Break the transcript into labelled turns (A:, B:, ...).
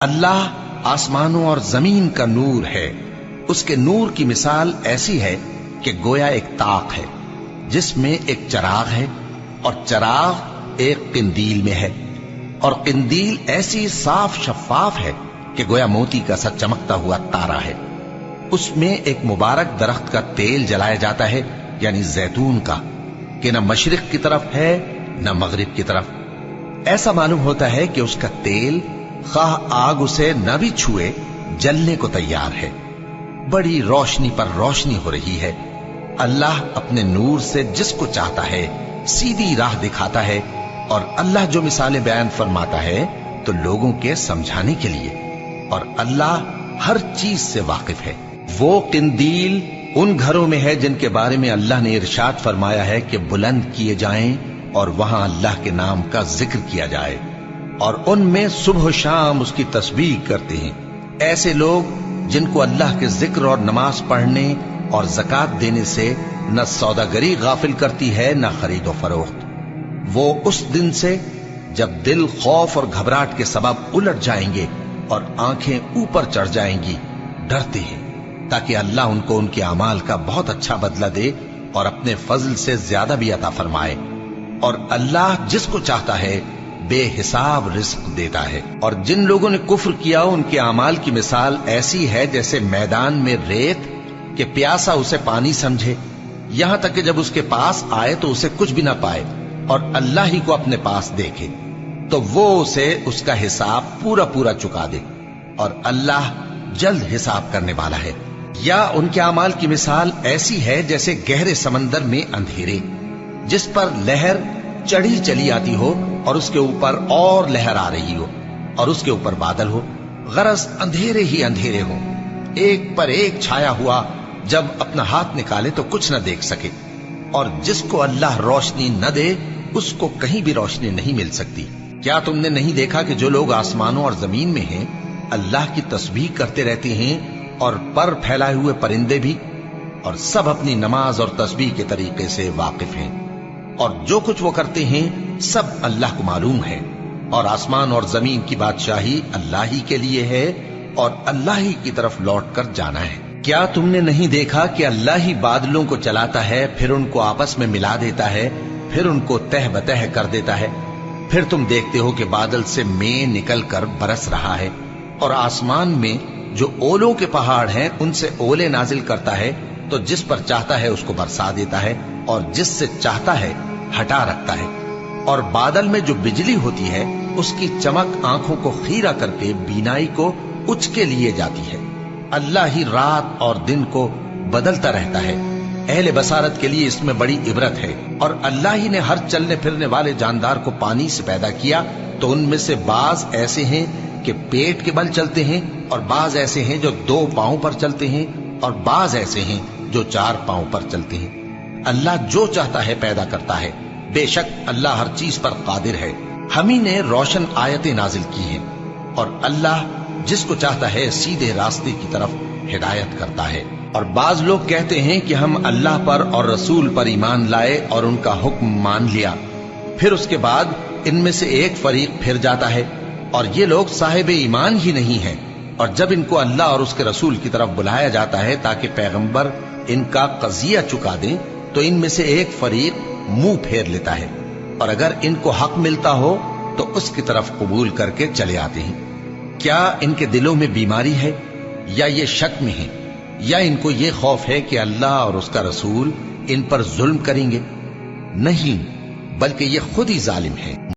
A: اللہ آسمانوں اور زمین کا نور ہے۔ اس کے نور کی مثال ایسی ہے کہ گویا ایک طاق ہے جس میں ایک چراغ ہے، اور چراغ ایک قندیل میں ہے، اور قندیل ایسی صاف شفاف ہے کہ گویا موتی کا سا چمکتا ہوا تارا ہے۔ اس میں ایک مبارک درخت کا تیل جلایا جاتا ہے، یعنی زیتون کا، کہ نہ مشرق کی طرف ہے نہ مغرب کی طرف۔ ایسا معلوم ہوتا ہے کہ اس کا تیل خواہ آگ اسے نہ بھی چھوئے جلنے کو تیار ہے۔ بڑی روشنی پر روشنی ہو رہی ہے۔ اللہ اپنے نور سے جس کو چاہتا ہے سیدھی راہ دکھاتا ہے، اور اللہ جو مثالیں بیان فرماتا ہے تو لوگوں کے سمجھانے کے لیے، اور اللہ ہر چیز سے واقف ہے۔ وہ قندیل ان گھروں میں ہے جن کے بارے میں اللہ نے ارشاد فرمایا ہے کہ بلند کیے جائیں اور وہاں اللہ کے نام کا ذکر کیا جائے، اور ان میں صبح و شام اس کی تسبیح کرتے ہیں۔ ایسے لوگ جن کو اللہ کے ذکر اور نماز پڑھنے اور زکوٰۃ دینے سے نہ سوداگری غافل کرتی ہے نہ خرید و فروخت۔ وہ اس دن سے جب دل خوف اور گھبراہٹ کے سبب الٹ جائیں گے اور آنکھیں اوپر چڑھ جائیں گی ڈرتے ہیں، تاکہ اللہ ان کو ان کے اعمال کا بہت اچھا بدلہ دے اور اپنے فضل سے زیادہ بھی عطا فرمائے۔ اور اللہ جس کو چاہتا ہے بے حساب رزق دیتا ہے۔ اور جن لوگوں نے کفر کیا ان کے اعمال کی مثال ایسی ہے جیسے میدان میں ریت کہ پیاسا اسے پانی سمجھے، یہاں تک کہ جب اس کے پاس آئے تو اسے کچھ بھی نہ پائے، اور اللہ ہی کو اپنے پاس دیکھے تو وہ اسے اس کا حساب پورا پورا چکا دے، اور اللہ جلد حساب کرنے والا ہے۔ یا ان کے اعمال کی مثال ایسی ہے جیسے گہرے سمندر میں اندھیرے جس پر لہر چڑھی چلی آتی ہو اور اس کے اوپر اور لہر آ رہی ہو، اور اس کے اوپر بادل ہو، غرض اندھیرے ہی اندھیرے ہو، ایک پر ایک چھایا ہوا، جب اپنا ہاتھ نکالے تو کچھ نہ دیکھ سکے۔ اور جس کو اللہ روشنی نہ دے اس کو کہیں بھی روشنی نہیں مل سکتی۔ کیا تم نے نہیں دیکھا کہ جو لوگ آسمانوں اور زمین میں ہیں اللہ کی تسبیح کرتے رہتے ہیں، اور پر پھیلائے ہوئے پرندے بھی، اور سب اپنی نماز اور تسبیح کے طریقے سے واقف ہیں، اور جو کچھ وہ کرتے ہیں سب اللہ کو معلوم ہے۔ اور آسمان اور زمین کی بادشاہی اللہ ہی کے لیے ہے، اور اللہ ہی کی طرف لوٹ کر جانا ہے۔ کیا تم نے نہیں دیکھا کہ اللہ ہی بادلوں کو چلاتا ہے، پھر ان کو آپس میں ملا دیتا ہے، پھر ان کو تہ بتہ کر دیتا ہے، پھر تم دیکھتے ہو کہ بادل سے مے نکل کر برس رہا ہے، اور آسمان میں جو اولوں کے پہاڑ ہیں ان سے اولے نازل کرتا ہے، تو جس پر چاہتا ہے اس کو برسا دیتا ہے، اور جس سے چاہتا ہے ہٹا رکھتا ہے۔ اور بادل میں جو بجلی ہوتی ہے اس کی چمک آنکھوں کو خیرہ کر کے بینائی کو اچکے لیے جاتی ہے۔ اللہ ہی رات اور دن کو بدلتا رہتا ہے۔ اہل بصارت کے لیے اس میں بڑی عبرت ہے۔ اور اللہ ہی نے ہر چلنے پھرنے والے جاندار کو پانی سے پیدا کیا، تو ان میں سے بعض ایسے ہیں کہ پیٹ کے بل چلتے ہیں، اور بعض ایسے ہیں جو 2 پاؤں پر چلتے ہیں، اور بعض ایسے ہیں جو 4 پاؤں پر چلتے ہیں۔ اللہ جو چاہتا ہے پیدا کرتا ہے، بے شک اللہ ہر چیز پر قادر ہے۔ ہم ہی نے روشن آیتیں نازل کی ہیں، اور اللہ جس کو چاہتا ہے سیدھے راستے کی طرف ہدایت کرتا ہے۔ اور بعض لوگ کہتے ہیں کہ ہم اللہ پر اور رسول پر ایمان لائے اور ان کا حکم مان لیا، پھر اس کے بعد ان میں سے ایک فریق پھر جاتا ہے، اور یہ لوگ صاحب ایمان ہی نہیں ہیں۔ اور جب ان کو اللہ اور اس کے رسول کی طرف بلایا جاتا ہے تاکہ پیغمبر ان کا قضیہ چکا دیں، تو ان میں سے ایک فریق منہ پھیر لیتا ہے، اور اگر ان کو حق ملتا ہو تو اس کی طرف قبول کر کے چلے آتے ہیں۔ کیا ان کے دلوں میں بیماری ہے، یا یہ شک میں ہیں، یا ان کو یہ خوف ہے کہ اللہ اور اس کا رسول ان پر ظلم کریں گے؟ نہیں، بلکہ یہ خود ہی ظالم ہیں۔